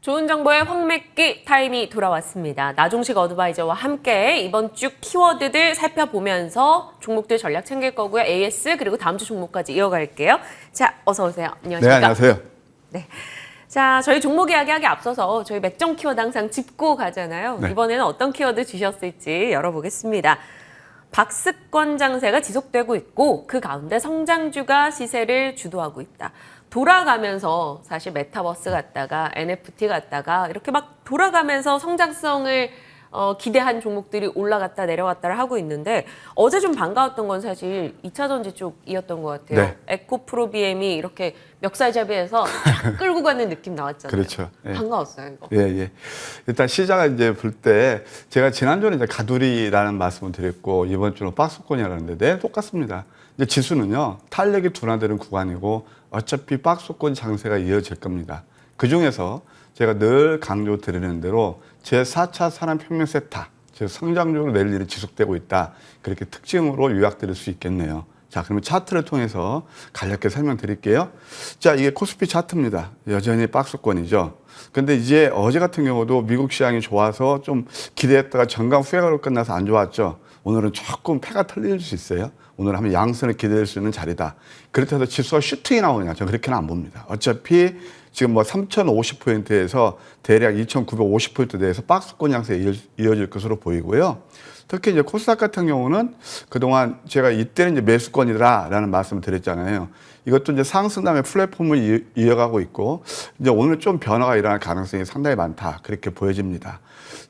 좋은 정보의 황매기 타임이 돌아왔습니다. 나종식 어드바이저와 함께 이번 주 키워드들 살펴보면서 종목들 전략 챙길 거고요. AS 그리고 다음 주 종목까지 이어갈게요. 자, 어서 오세요. 안녕하십니까? 네, 안녕하세요. 네. 자, 저희 종목 이야기하기 앞서서 저희 맥정 키워드 항상 짚고 가잖아요. 네. 이번에는 어떤 키워드 주셨을지 열어보겠습니다. 박스권 장세가 지속되고 있고 그 가운데 성장주가 시세를 주도하고 있다. 돌아가면서 사실 메타버스 갔다가 NFT 갔다가 이렇게 막 돌아가면서 성장성을 기대한 종목들이 올라갔다 내려갔다를 하고 있는데 어제 좀 반가웠던 건 사실 2차 전지 쪽이었던 것 같아요. 네. 에코프로비엠이 이렇게 멱살잡이해서 쫙 끌고 가는 느낌 나왔잖아요. 그렇죠. 예. 반가웠어요, 이거. 예, 예. 일단 시장을 이제 볼 때 제가 지난주에 이제 가두리라는 말씀을 드렸고 이번 주는 박스권이라는데 네, 똑같습니다. 이제 지수는요, 탄력이 둔화되는 구간이고 어차피 박스권 장세가 이어질 겁니다. 그 중에서 제가 늘 강조 드리는 대로 제4차 산업혁명 세타, 즉 성장적으로 내일 일이 지속되고 있다. 그렇게 특징으로 요약드릴 수 있겠네요. 자, 그러면 차트를 통해서 간략하게 설명드릴게요. 자, 이게 코스피 차트입니다. 여전히 박스권이죠. 근데 이제 어제 같은 경우도 미국 시장이 좋아서 좀 기대했다가 전강 후회가로 끝나서 안 좋았죠. 오늘은 조금 패가 털릴 수 있어요. 오늘 한번 양선을 기대할 수 있는 자리다. 그렇다고 해서 지수가 슈팅이 나오느냐? 저는 그렇게는 안 봅니다. 어차피 지금 뭐 3,050포인트에서 대략 2,950포인트 내에서 박스권 양세에 이어질 것으로 보이고요. 특히 이제 코스닥 같은 경우는 그동안 제가 이때는 이제 매수권이다라는 말씀을 드렸잖아요. 이것도 이제 상승 다음에 플랫폼을 이어가고 있고 이제 오늘 좀 변화가 일어날 가능성이 상당히 많다. 그렇게 보여집니다.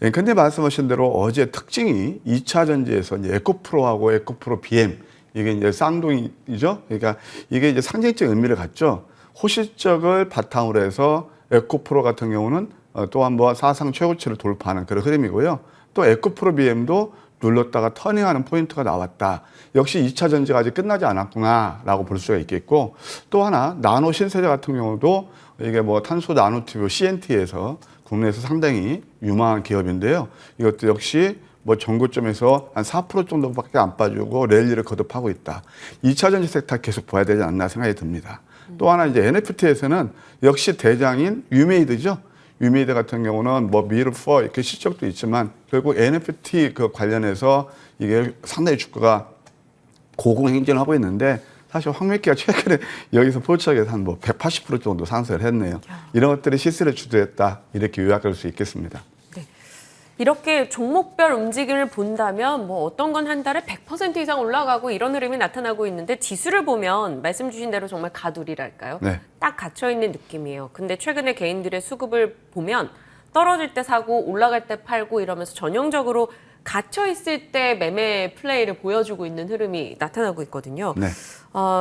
예, 근데 말씀하신 대로 어제 특징이 2차 전지에서 이제 에코프로하고 에코프로 BM 이게 이제 쌍둥이죠. 그러니까 이게 이제 상징적 의미를 갖죠. 호실적을 바탕으로 해서 에코프로 같은 경우는 또 한번 사상 최고치를 돌파하는 그런 흐름이고요. 또 에코프로 BM도 눌렀다가 터닝하는 포인트가 나왔다. 역시 2차 전지가 아직 끝나지 않았구나라고 볼 수가 있겠고 또 하나 나노 신세대 같은 경우도 이게 뭐 탄소 나노튜브 CNT에서 국내에서 상당히 유망한 기업인데요. 이것도 역시 뭐 전고점에서 한 4% 정도밖에 안 빠지고 랠리를 거듭하고 있다. 2차 전지 섹터 계속 봐야 되지 않나 생각이 듭니다. 또 하나 이제 NFT에서는 역시 대장인 유메이드죠. 유메이드 같은 경우는 뭐 미르4 이렇게 실적도 있지만 결국 NFT 그 관련해서 이게 상당히 주가가 고공행진을 하고 있는데 사실 황매기가 최근에 여기서 포착해서 한 뭐 180% 정도 상승을 했네요. 이런 것들이 시세를 주도했다. 이렇게 요약할 수 있겠습니다. 이렇게 종목별 움직임을 본다면 뭐 어떤 건 한 달에 100% 이상 올라가고 이런 흐름이 나타나고 있는데 지수를 보면 말씀 주신 대로 정말 가두리랄까요? 네. 딱 갇혀있는 느낌이에요. 근데 최근에 개인들의 수급을 보면 떨어질 때 사고 올라갈 때 팔고 이러면서 전형적으로 갇혀있을 때 매매 플레이를 보여주고 있는 흐름이 나타나고 있거든요. 네.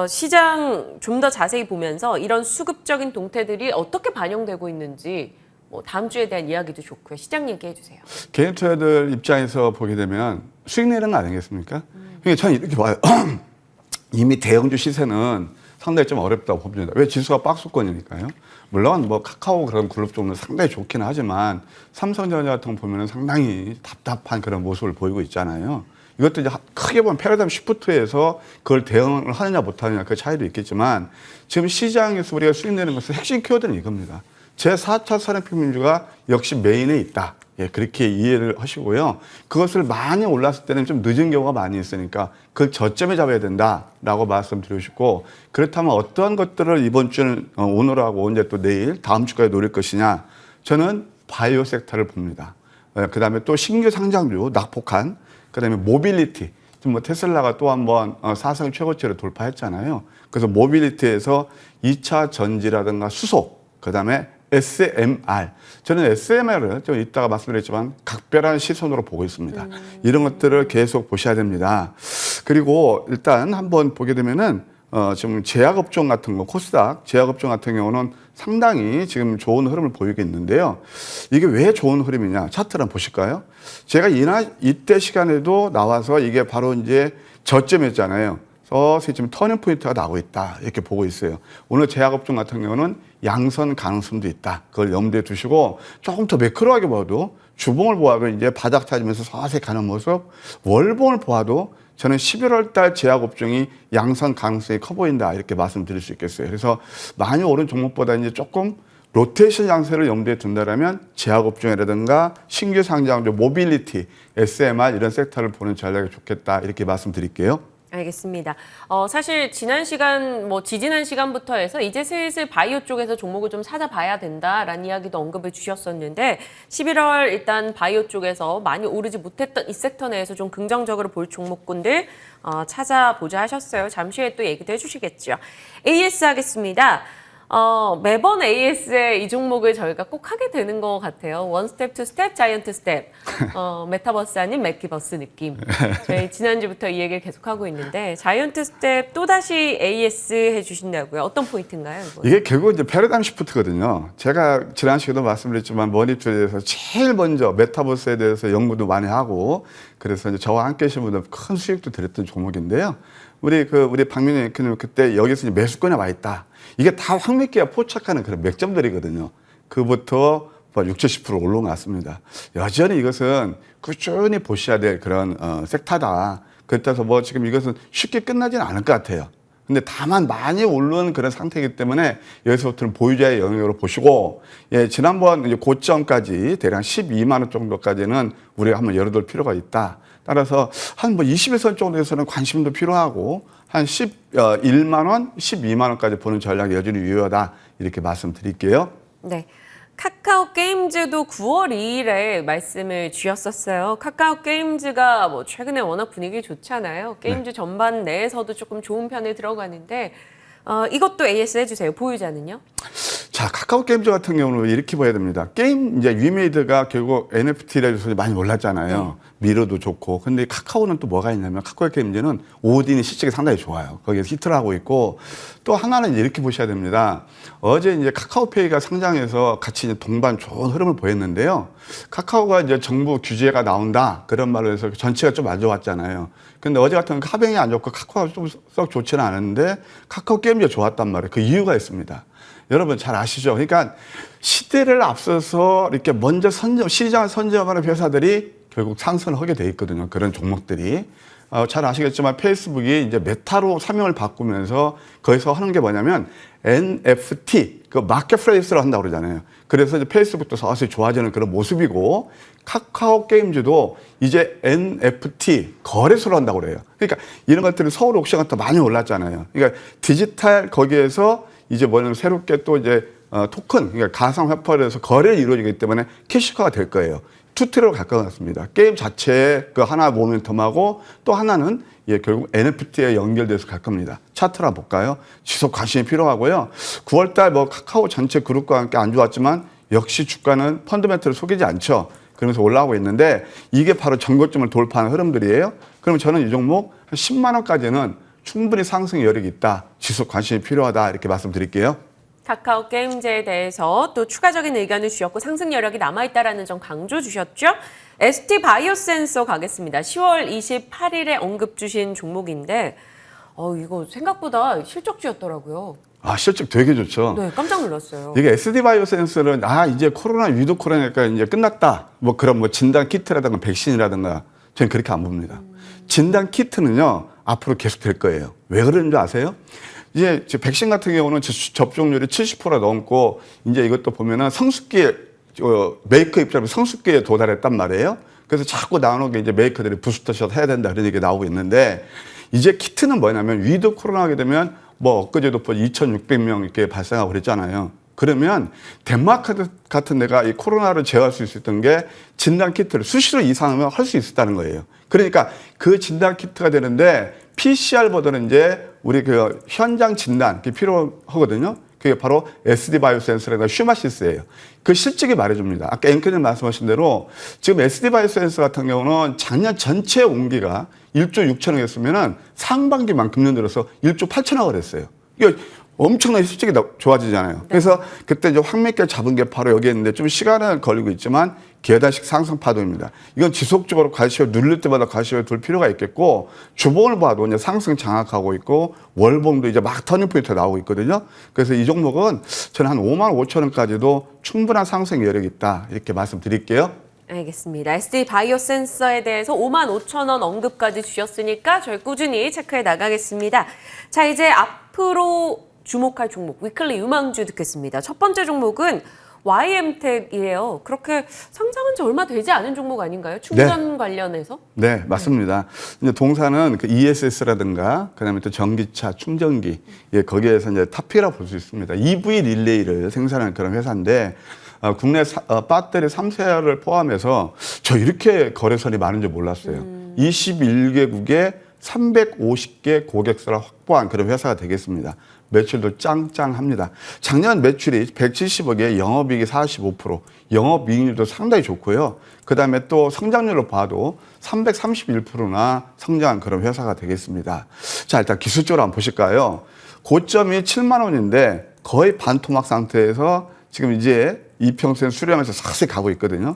시장 좀 더 자세히 보면서 이런 수급적인 동태들이 어떻게 반영되고 있는지 뭐 다음 주에 대한 이야기도 좋고요. 시장 얘기해 주세요. 개인 투자들 입장에서 보게 되면 수익 내는 거 아니겠습니까? 그러니까 저는 이렇게 봐요. 이미 대형주 시세는 상당히 좀 어렵다고 봅니다. 왜? 지수가 박스권이니까요. 물론 뭐 카카오 그런 그룹 종류는 상당히 좋기는 하지만 삼성전자 같은 거 보면 상당히 답답한 그런 모습을 보이고 있잖아요. 이것도 이제 크게 보면 패러다임 시프트에서 그걸 대응을 하느냐 못하느냐 그 차이도 있겠지만 지금 시장에서 우리가 수익 내는 것은 핵심 키워드는 이겁니다. 제4차 산업혁명주가 역시 메인에 있다. 예, 그렇게 이해를 하시고요. 그것을 많이 올랐을 때는 좀 늦은 경우가 많이 있으니까 그 저점에 잡아야 된다라고 말씀드리고 싶고 그렇다면 어떠한 것들을 이번 주는 오늘하고 이제 또 내일 다음 주까지 노릴 것이냐. 저는 바이오 섹터를 봅니다. 그다음에 또 신규 상장주 낙폭한 그다음에 모빌리티. 지금 뭐 테슬라가 또 한번 사상 최고치를 돌파했잖아요. 그래서 모빌리티에서 2차 전지라든가 수소 그다음에 SMR. 저는 SMR을 좀 이따가 말씀드렸지만 각별한 시선으로 보고 있습니다. 이런 것들을 계속 보셔야 됩니다. 그리고 일단 한번 보게 되면은 지금 제약업종 같은 거, 코스닥 제약업종 같은 경우는 상당히 지금 좋은 흐름을 보이고 있는데요. 이게 왜 좋은 흐름이냐? 차트를 한번 보실까요? 제가 이때 시간에도 나와서 이게 바로 이제 저점이었잖아요. 서서히 지금 터닝 포인트가 나오고 있다. 이렇게 보고 있어요. 오늘 제약업종 같은 경우는 양선 가능성도 있다. 그걸 염두에 두시고 조금 더 매크로하게 봐도 주봉을 보아도 이제 바닥 찾으면서 서서히 가는 모습, 월봉을 보아도 저는 11월 달 제약업종이 양선 가능성이 커 보인다. 이렇게 말씀드릴 수 있겠어요. 그래서 많이 오른 종목보다 이제 조금 로테이션 양세를 염두에 둔다라면 제약업종이라든가 신규 상장주, 모빌리티, SMR 이런 섹터를 보는 전략이 좋겠다 이렇게 말씀드릴게요. 알겠습니다. 사실 지난 시간, 지지난 시간부터 해서 이제 슬슬 바이오 쪽에서 종목을 좀 찾아봐야 된다라는 이야기도 언급을 주셨었는데 11월 일단 바이오 쪽에서 많이 오르지 못했던 이 섹터 내에서 좀 긍정적으로 볼 종목군들 찾아보자 하셨어요. 잠시 후에 또 얘기도 해주시겠죠. AS 하겠습니다. 매번 AS의 이 종목을 저희가 꼭 하게 되는 것 같아요. 원 스텝, 투 스텝, 자이언트 스텝. 메타버스 아닌 맥키버스 느낌. 저희 지난주부터 이 얘기를 계속하고 있는데 자이언트 스텝 또다시 AS 해주신다고요. 어떤 포인트인가요? 이건? 이게 결국 이제 패러다임 시프트거든요. 제가 지난 시간에도 말씀드렸지만 머니투에서 제일 먼저 메타버스에 대해서 연구도 많이 하고 그래서 이제 저와 함께 하신 분들 큰 수익도 드렸던 종목인데요. 우리 박민영 앵커님 그때 여기서 이제 매수권에 와 있다. 이게 다 황미기가 포착하는 그런 맥점들이거든요. 그부터 60, 70% 올라갔습니다. 여전히 이것은 꾸준히 보셔야 될 그런 섹터다. 그렇다고 지금 이것은 쉽게 끝나지는 않을 것 같아요. 근데 다만 많이 오른 그런 상태이기 때문에 여기서부터는 보유자의 영역으로 보시고, 예, 지난번 이제 고점까지 대략 12만 원 정도까지는 우리가 한번 열어둘 필요가 있다. 따라서 한 20에서 정도에서는 관심도 필요하고 한 11만 원, 12만 원까지 보는 전략이 여전히 유효하다. 이렇게 말씀드릴게요. 네. 카카오 게임즈도 9월 2일에 말씀을 주셨었어요. 카카오 게임즈가 최근에 워낙 분위기 좋잖아요. 게임즈 전반 내에서도 조금 좋은 편에 들어가는데 이것도 AS 해주세요. 보유자는요? 자, 카카오 게임즈 같은 경우는 이렇게 봐야 됩니다. 게임 이제 위메이드가 결국 NFT라고 해서 많이 올랐잖아요. 미러도 좋고. 근데 카카오는 또 뭐가 있냐면 카카오 게임즈는 오딘이 실적이 상당히 좋아요. 거기에서 히트를 하고 있고 또 하나는 이제 이렇게 보셔야 됩니다. 어제 이제 카카오페이가 상장해서 같이 이제 동반 좋은 흐름을 보였는데요. 카카오가 이제 정부 규제가 나온다 그런 말로 해서 전체가 좀 안 좋았잖아요. 근데 어제 같은 하뱅이 안 좋고 카카오가 좀 썩 좋지는 않았는데 카카오 게임즈가 좋았단 말이에요. 그 이유가 있습니다. 여러분 잘 아시죠? 그러니까 시대를 앞서서 이렇게 먼저 시장을 선점하는 회사들이 결국 상승을 하게 돼 있거든요. 그런 종목들이. 잘 아시겠지만 페이스북이 이제 메타로 사명을 바꾸면서 거기서 하는 게 뭐냐면 NFT, 그 마켓플레이스를 한다고 그러잖아요. 그래서 이제 페이스북도 서서히 좋아지는 그런 모습이고 카카오 게임즈도 이제 NFT 거래소를 한다고 그래요. 그러니까 이런 것들은 서울 옥션 같은 많이 올랐잖아요. 그러니까 디지털 거기에서 이제 뭐냐면 새롭게 또 이제 토큰, 그러니까 가상화폐를 해서 거래를 이루어지기 때문에 캐시화가 될 거예요. 투트로 가까워졌습니다. 게임 자체의 그 하나 모멘텀하고 또 하나는 결국 NFT에 연결돼서 갈 겁니다. 차트라 볼까요? 지속 관심이 필요하고요. 9월달 카카오 전체 그룹과 함께 안 좋았지만 역시 주가는 펀더멘털을 속이지 않죠. 그러면서 올라오고 있는데 이게 바로 전고점을 돌파하는 흐름들이에요. 그러면 저는 이 종목 한 10만 원까지는 충분히 상승 여력이 있다. 지속 관심이 필요하다. 이렇게 말씀드릴게요. 카카오 게임즈에 대해서 또 추가적인 의견을 주셨고 상승 여력이 남아있다라는 점 강조 주셨죠. ST 바이오센서 가겠습니다. 10월 28일에 언급 주신 종목인데 이거 생각보다 실적주였더라고요. 실적 되게 좋죠. 네, 깜짝 놀랐어요. 이게 SD 바이오센스는 이제 코로나 위드 코로나니까 이제 끝났다. 그런 진단 키트라든가 백신이라든가 저는 그렇게 안 봅니다. 진단 키트는요 앞으로 계속 될 거예요. 왜 그러는지 아세요? 이제 백신 같은 경우는 접종률이 70% 넘고 이제 이것도 보면은 성숙기에 메이커 입장에서 성숙기에 도달했단 말이에요. 그래서 자꾸 나오는 게 이제 메이커들이 부스터샷 해야 된다 그런 얘기 나오고 있는데 이제 키트는 뭐냐면 위드 코로나 하게 되면 엊그제도 2,600명 이렇게 발생하고 그랬잖아요. 그러면 덴마크 같은 데가 이 코로나를 제어할 수 있었던 게 진단 키트를 수시로 이상하면 할 수 있었다는 거예요. 그러니까 그 진단 키트가 되는데 PCR보다는 이제 우리 그 현장 진단 그게 필요하거든요. 그게 바로 SD 바이오센서라는 슈마시스예요. 그 실적이 말해줍니다. 아까 앵커님 말씀하신 대로 지금 SD 바이오센서 같은 경우는 작년 전체 온기가 1조 6천억이었으면은 상반기만 금년 들어서 1조 8천억을 했어요. 이거 엄청나게 실적이 좋아지잖아요. 그래서 그때 이제 황매결 잡은 게 바로 여기 있는데 좀 시간은 걸리고 있지만 계단식 상승 파도입니다. 이건 지속적으로 관심을 누릴 때마다 관심을 둘 필요가 있겠고 주봉을 봐도 이제 상승 장악하고 있고 월봉도 이제 막 터닝 포인트 나오고 있거든요. 그래서 이 종목은 저는 한 5만 5천 원까지도 충분한 상승 여력이 있다 이렇게 말씀드릴게요. 알겠습니다. SD 바이오센서에 대해서 5만 5천 원 언급까지 주셨으니까 저희 꾸준히 체크해 나가겠습니다. 자, 이제 앞으로 주목할 종목 위클리 유망주 듣겠습니다. 첫 번째 종목은 YM텍이에요. 그렇게 상장한 지 얼마 되지 않은 종목 아닌가요? 충전 관련해서? 네, 맞습니다. 이제 동사는 그 ESS라든가 그다음에 또 전기차 충전기 거기에서 이제 탑피라고 볼 수 있습니다. EV 릴레이를 생산하는 그런 회사인데 국내 배터리 3세를 포함해서 저 이렇게 거래선이 많은 줄 몰랐어요. 21개국에 350개 고객사를 확보한 그런 회사가 되겠습니다. 매출도 짱짱합니다. 작년 매출이 170억에 영업이익이 45%, 영업이익률도 상당히 좋고요. 그다음에 또 성장률로 봐도 331%나 성장한 그런 회사가 되겠습니다. 자, 일단 기술적으로 한번 보실까요? 고점이 7만 원인데 거의 반토막 상태에서 지금 이제 이평선 수렴해서 서서히 가고 있거든요.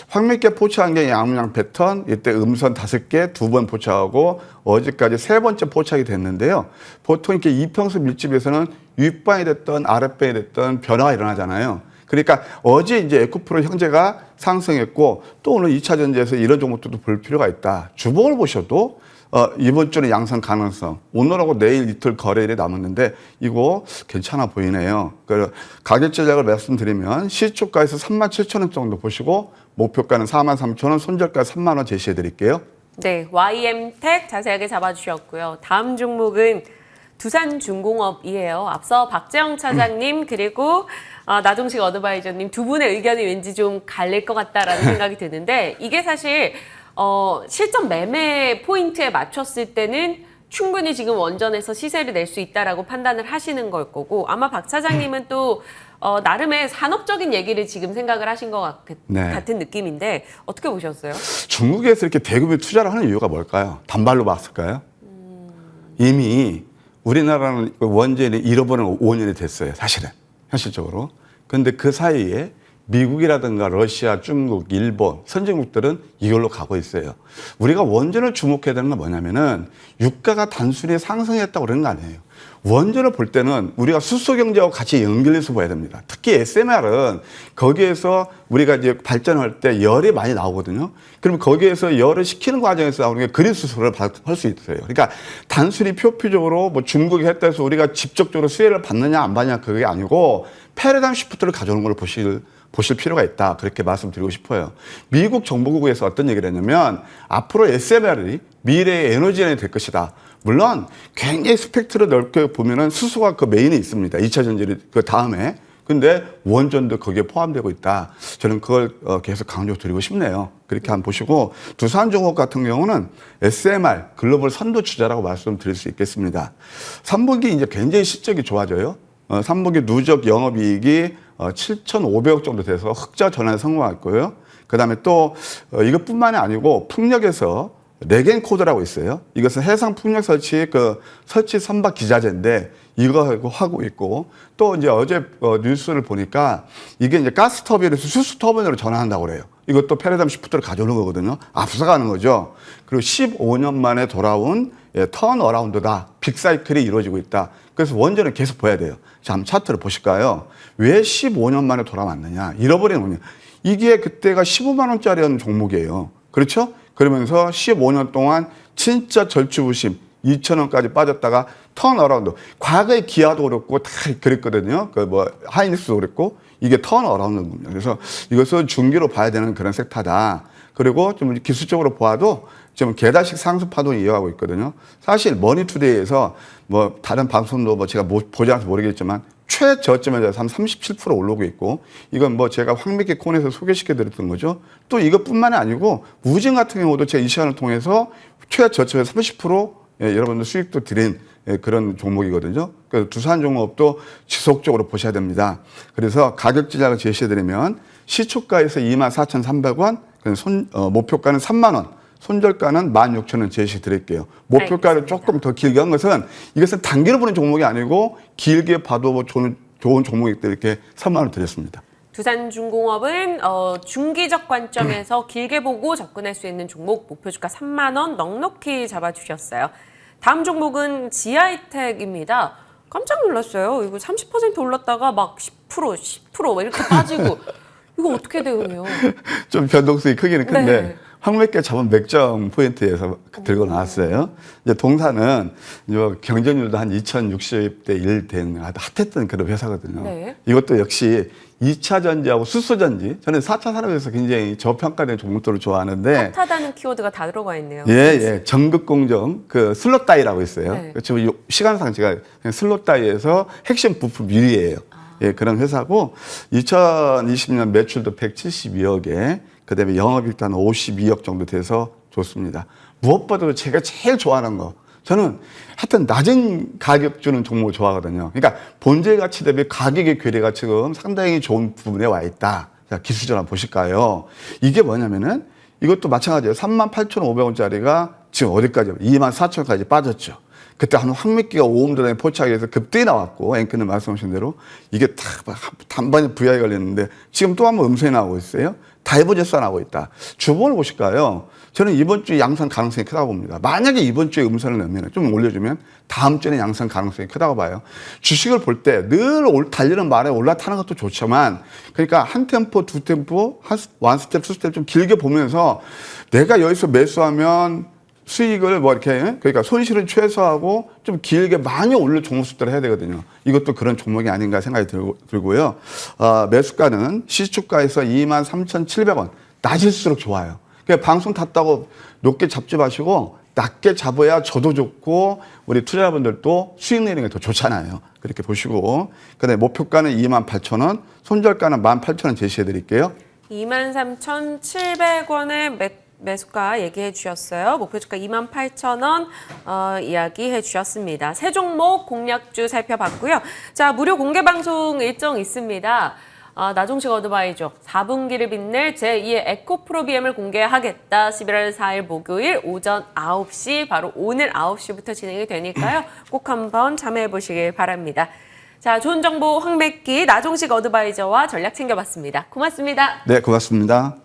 황미께 포착한 게 양문양 패턴, 이때 음선 5개 2번 포착하고 어제까지 3번째 포착이 됐는데요. 보통 이렇게 이평선 밀집에서는 윗방이 됐던 아랫방이 됐던 변화가 일어나잖아요. 그러니까 어제 이제 에코프로 형제가 상승했고 또 오늘 2차 전지에서 이런 종목들도 볼 필요가 있다. 주봉을 보셔도 이번 주는 양성 가능성. 오늘하고 내일 이틀 거래일이 남았는데 이거 괜찮아 보이네요. 가격 전략을 말씀드리면 시초가에서 37,000원 정도 보시고 목표가는 43,000원, 손절가 3만 원 제시해 드릴게요. 네, YM텍 자세하게 잡아주셨고요. 다음 종목은 두산중공업이에요. 앞서 박재영 차장님 그리고 나동식 어드바이저님 두 분의 의견이 왠지 좀 갈릴 것 같다라는 생각이 드는데 이게 사실 실전 매매 포인트에 맞췄을 때는 충분히 지금 원전에서 시세를 낼 수 있다라고 판단을 하시는 걸 거고 아마 박 차장님은 또 나름의 산업적인 얘기를 지금 생각을 하신 것 같은 느낌인데 어떻게 보셨어요? 중국에서 이렇게 대규모 투자를 하는 이유가 뭘까요? 단발로 봤을까요? 이미 우리나라는 원전이 잃어버린 5년이 됐어요. 사실은 현실적으로. 그런데 그 사이에 미국이라든가 러시아, 중국, 일본, 선진국들은 이걸로 가고 있어요. 우리가 원전을 주목해야 되는 건 뭐냐면은 유가가 단순히 상승했다고 그러는 거 아니에요. 원전을 볼 때는 우리가 수소 경제하고 같이 연결해서 봐야 됩니다. 특히 SMR은 거기에서 우리가 이제 발전할 때 열이 많이 나오거든요. 그러면 거기에서 열을 식히는 과정에서 나오는 게 그린 수소를 할 수 있어요. 그러니까 단순히 표피적으로 뭐 중국이 했다 해서 우리가 직접적으로 수혜를 받느냐 안 받느냐 그게 아니고 패러다임 시프트를 가져오는 걸 보실 필요가 있다. 그렇게 말씀드리고 싶어요. 미국 정보국에서 어떤 얘기를 했냐면 앞으로 SMR이 미래의 에너지원이 될 것이다. 물론 굉장히 스펙트를 넓게 보면은 수소가 그 메인에 있습니다. 2차 전지를 그 다음에. 근데 원전도 거기에 포함되고 있다. 저는 그걸 계속 강조드리고 싶네요. 그렇게 한번 보시고 두산중공업 같은 경우는 SMR 글로벌 선도 주자라고 말씀드릴 수 있겠습니다. 3분기 이제 굉장히 실적이 좋아져요. 3분기 누적 영업이익이 7,500억 정도 돼서 흑자 전환에 성공했고요. 그다음에 또 이것뿐만이 아니고 풍력에서 레겐 코드라고 있어요. 이것은 해상 풍력 설치 설치 선박 기자재인데 이거 하고 있고 또 이제 어제 뉴스를 보니까 이게 이제 가스 터빈에서 수소 터빈으로 전환한다고 그래요. 이것도 패러다임 시프트를 가져오는 거거든요. 앞서가는 거죠. 그리고 15년 만에 돌아온 턴 어라운드다. 빅사이클이 이루어지고 있다. 그래서 원전을 계속 봐야 돼요. 자, 한번 차트를 보실까요? 왜 15년 만에 돌아왔느냐? 잃어버린 거냐? 이게 그때가 15만 원짜리였는 종목이에요. 그렇죠? 그러면서 15년 동안 진짜 절주부심 2,000원까지 빠졌다가 턴 어라운드. 과거에 기아도 그렇고 다 그랬거든요. 하이닉스도 그랬고 이게 턴 어라운드인 겁니다. 그래서 이것을 중기로 봐야 되는 그런 섹터다. 그리고 좀 기술적으로 보아도 지금 계단식 상승 파동이 이어가고 있거든요. 사실 머니투데이에서 다른 방송도 제가 보지 않아서 모르겠지만 최저점에 대해서 한 37% 올라오고 있고 이건 제가 황미기 콘에서 소개시켜 드렸던 거죠. 또 이것뿐만이 아니고 우진 같은 경우도 제가 이 시간을 통해서 최저점에서 30% 여러분들 수익도 드린 그런 종목이거든요. 그래서 두산종업도 지속적으로 보셔야 됩니다. 그래서 가격 전략을 제시해 드리면 시초가에서 24,300원, 목표가는 3만 원. 손절가는 16,000원 제시 드릴게요. 목표가를 조금 더 길게 한 것은 이것은 단기로 보는 종목이 아니고 길게 봐도 좋은 종목이기 때문에 이렇게 3만 원 드렸습니다. 두산중공업은 중기적 관점에서 길게 보고 접근할 수 있는 종목 목표 주가 3만 원 넉넉히 잡아주셨어요. 다음 종목은 지하이텍입니다. 깜짝 놀랐어요. 이거 30% 올랐다가 막 10% 이렇게 빠지고 이거 어떻게 대응해요? 좀 변동성이 크기는 큰데 네. 황맥기가 잡은 맥점 포인트에서 들고 나왔어요. 이제 동사는 이제 경쟁률도 한 2060대 1 되는 아주 핫했던 그런 회사거든요. 네. 이것도 역시 2차 전지하고 수소 전지. 저는 4차 산업에서 굉장히 저평가된 종목들을 좋아하는데 핫하다는 키워드가 다 들어가 있네요. 예. 전극 공정 그 슬롯 다이라고 있어요. 네. 지금 시간상 제가 그냥 슬롯 다이에서 핵심 부품 1위예요. 예, 그런 회사고 2020년 매출도 172억에 그다음에 영업이익도 한 52억 정도 돼서 좋습니다. 무엇보다도 제가 제일 좋아하는 거 저는 하여튼 낮은 가격 주는 종목을 좋아하거든요. 그러니까 본질 가치 대비 가격의 괴리가 지금 상당히 좋은 부분에 와 있다. 자, 기술전 한번 보실까요? 이게 뭐냐면은 이것도 마찬가지예요. 38,500원짜리가 지금 어디까지 24,000원까지 빠졌죠. 그때 한 황미끼가 5옴도당에 포착해서 급등이 나왔고 앵커는 말씀하신 대로 이게 다 단번에 부하에 걸렸는데 지금 또 한번 음선이 나오고 있어요. 다이버전스 나오고 있다. 주봉을 보실까요? 저는 이번 주에 양산 가능성이 크다고 봅니다. 만약에 이번 주에 음선을 넣으면 좀 올려주면 다음 주에는 양산 가능성이 크다고 봐요. 주식을 볼 때 늘 달리는 말에 올라타는 것도 좋지만 그러니까 한 템포, 두 템포, 원 스텝, 투 스텝 좀 길게 보면서 내가 여기서 매수하면 수익을 뭐 이렇게 그러니까 손실은 최소화하고 좀 길게 많이 올릴 종목수들을 해야 되거든요. 이것도 그런 종목이 아닌가 생각이 들고요. 매수가는 시초가에서 23,700원 낮을수록 좋아요. 그러니까 방송 탔다고 높게 잡지 마시고 낮게 잡아야 저도 좋고 우리 투자자분들도 수익 내는 게 더 좋잖아요. 그렇게 보시고 그다음에 목표가는 28,000원, 손절가는 18,000원 제시해 드릴게요. 23,700원의 매수가 얘기해 주셨어요. 목표 주가 28,000원 이야기해 주셨습니다. 세 종목 공략주 살펴봤고요. 자, 무료 공개 방송 일정 있습니다. 나종식 어드바이저 4분기를 빛낼 제2의 에코프로비엠을 공개하겠다. 11월 4일 목요일 오전 9시 바로 오늘 9시부터 진행이 되니까요. 꼭 한번 참여해 보시길 바랍니다. 자, 좋은 정보 황맥기 나종식 어드바이저와 전략 챙겨봤습니다. 고맙습니다. 네, 고맙습니다.